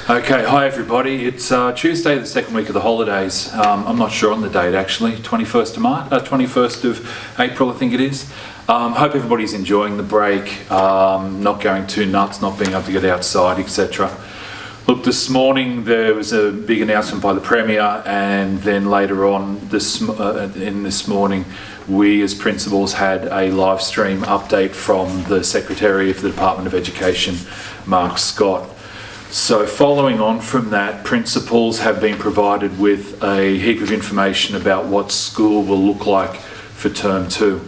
Okay, hi everybody. It's Tuesday, the second week of the holidays. I'm not sure on the date actually, 21st of April I think it is. Hope everybody's enjoying the break, not going too nuts, not being able to get outside, etc. Look, this morning there was a big announcement by the Premier, and then later on this morning we as principals had a live stream update from the Secretary of the Department of Education, Mark Scott. So following on from that, principals have been provided with a heap of information about what school will look like for term 2.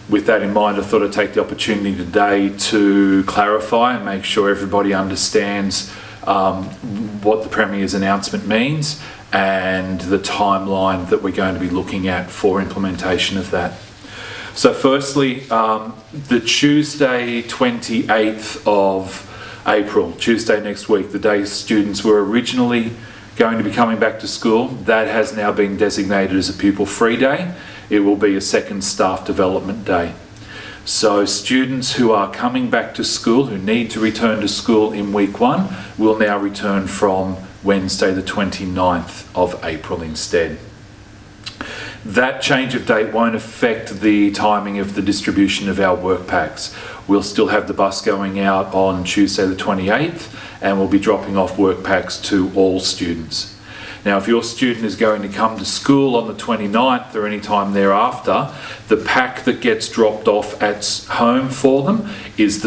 With that in mind, I thought I'd take the opportunity today to clarify and make sure everybody understands what the Premier's announcement means and the timeline that we're going to be looking at for implementation of that. So firstly, the Tuesday 28th of April, Tuesday next week, the day students were originally going to be coming back to school, that has now been designated as a pupil-free day. It will be a second staff development day. So students who are coming back to school, who need to return to school in week 1, will now return from Wednesday the 29th of April instead. That change of date won't affect the timing of the distribution of our work packs. We'll still have the bus going out on Tuesday the 28th, and we'll be dropping off work packs to all students. Now, if your student is going to come to school on the 29th or any time thereafter, the pack that gets dropped off at home for them is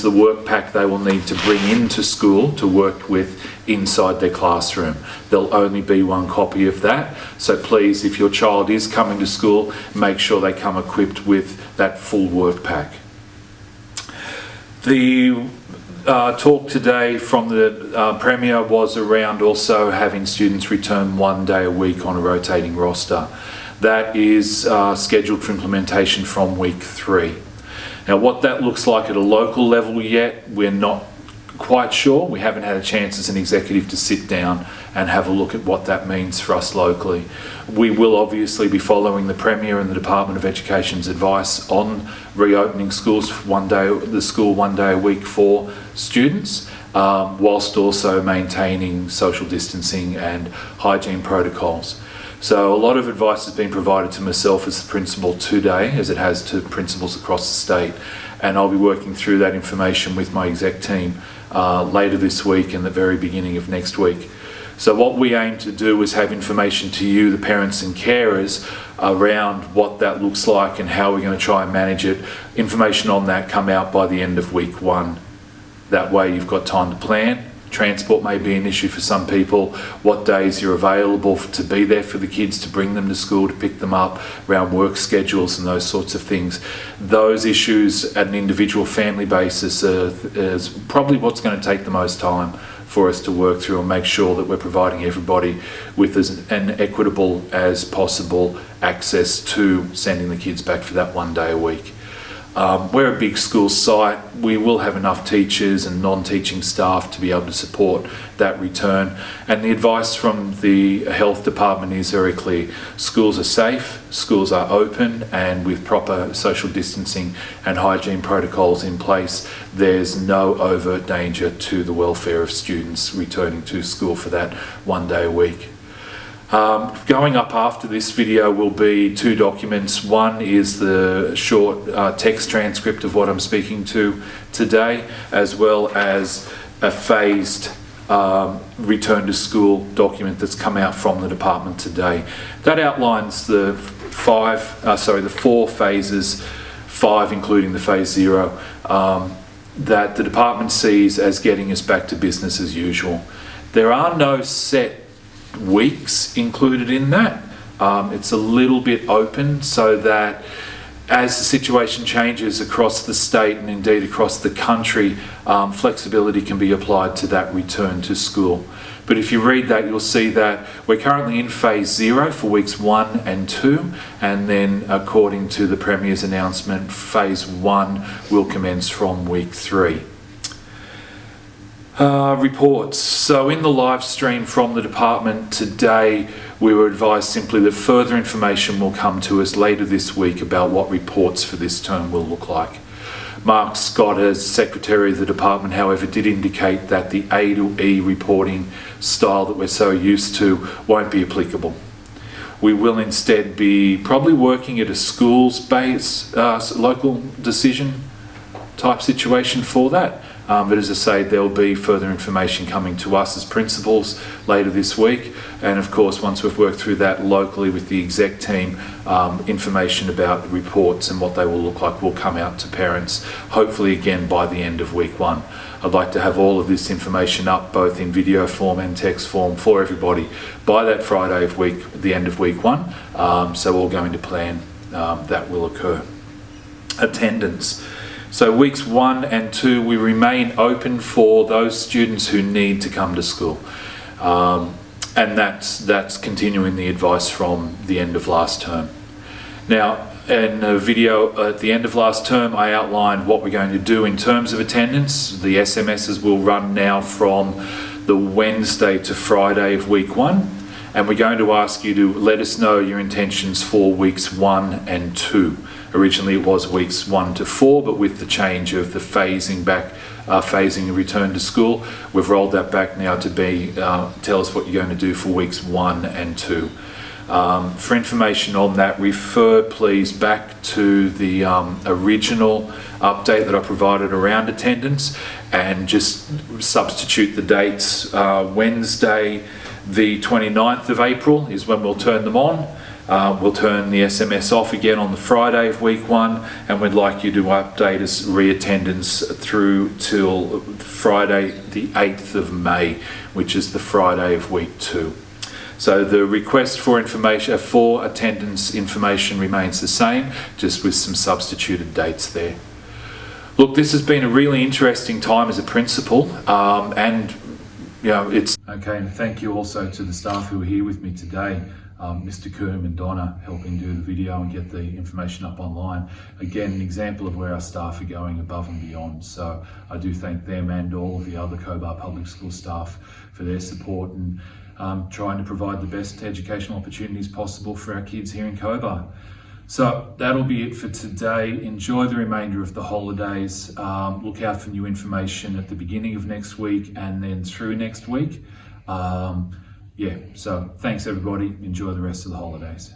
the work pack they will need to bring into school to work with inside their classroom. There'll only be one copy of that. So please, if your child is coming to school, make sure they come equipped with that full work pack. The talk today from the Premier was around also having students return 1 day a week on a rotating roster. That is scheduled for implementation from week 3. Now, what that looks like at a local level yet, we're not quite sure. We haven't had a chance as an executive to sit down and have a look at what that means for us locally. We will obviously be following the Premier and the Department of Education's advice on reopening schools one day a week for students, whilst also maintaining social distancing and hygiene protocols. So a lot of advice has been provided to myself as the principal today, as it has to principals across the state, and I'll be working through that information with my exec team later this week and the very beginning of next week. So what we aim to do is have information to you, the parents and carers, around what that looks like and how we're going to try and manage it. Information on that come out by the end of week 1. That way you've got time to plan. Transport may be an issue for some people, what days you're available to be there for the kids, to bring them to school, to pick them up, around work schedules and those sorts of things. Those issues at an individual family basis is probably what's going to take the most time for us to work through and make sure that we're providing everybody with as an equitable as possible access to sending the kids back for that 1 day a week. We're a big school site. We will have enough teachers and non-teaching staff to be able to support that return. And the advice from the health department is very clear. Schools are safe, schools are open, and with proper social distancing and hygiene protocols in place, there's no overt danger to the welfare of students returning to school for that 1 day a week. Going up after this video will be 2 documents. One is the short text transcript of what I'm speaking to today, as well as a phased return to school document that's come out from the department today. That outlines the 4 phases, 5 including the phase 0, that the department sees as getting us back to business as usual. There are no set weeks included in that. It's a little bit open so that as the situation changes across the state and indeed across the country, flexibility can be applied to that return to school. But if you read that, you'll see that we're currently in phase 0 for weeks 1 and 2, and then according to the Premier's announcement, phase 1 will commence from week 3. Reports. So in the live stream from the department today, we were advised simply that further information will come to us later this week about what reports for this term will look like. Mark Scott, as Secretary of the Department, however, did indicate that the A to E reporting style that we're so used to won't be applicable. We will instead be probably working at a schools-based local decision type situation for that. But as I say, there'll be further information coming to us as principals later this week. And of course, once we've worked through that locally with the exec team, information about the reports and what they will look like will come out to parents, hopefully again by the end of week 1. I'd like to have all of this information up both in video form and text form for everybody by that Friday of the end of week 1. So all going to plan, that will occur. Attendance. So weeks 1 and 2, we remain open for those students who need to come to school. And that's continuing the advice from the end of last term. Now, in a video at the end of last term, I outlined what we're going to do in terms of attendance. The SMSs will run now from the Wednesday to Friday of week 1. And we're going to ask you to let us know your intentions for weeks 1 and 2. Originally it was weeks 1 to 4, but with the change of the phasing the return to school, we've rolled that back now to be, tell us what you're going to do for weeks 1 and 2. For information on that, refer please back to the original update that I provided around attendance and just substitute the dates. Wednesday the 29th of April is when we'll turn them on. We'll turn the SMS off again on the Friday of week 1, and we'd like you to update us re-attendance through till Friday the 8th of May, which is the Friday of week 2. So the request for information, for attendance information remains the same, just with some substituted dates there. Look, this has been a really interesting time as a principal, and you know, it's okay. And thank you also to the staff who are here with me today. Mr. Coombe and Donna helping do the video and get the information up online. Again, an example of where our staff are going above and beyond. So I do thank them and all of the other Cobar Public School staff for their support and trying to provide the best educational opportunities possible for our kids here in Cobar. So that'll be it for today. Enjoy the remainder of the holidays. Look out for new information at the beginning of next week and then through next week. So thanks everybody. Enjoy the rest of the holidays.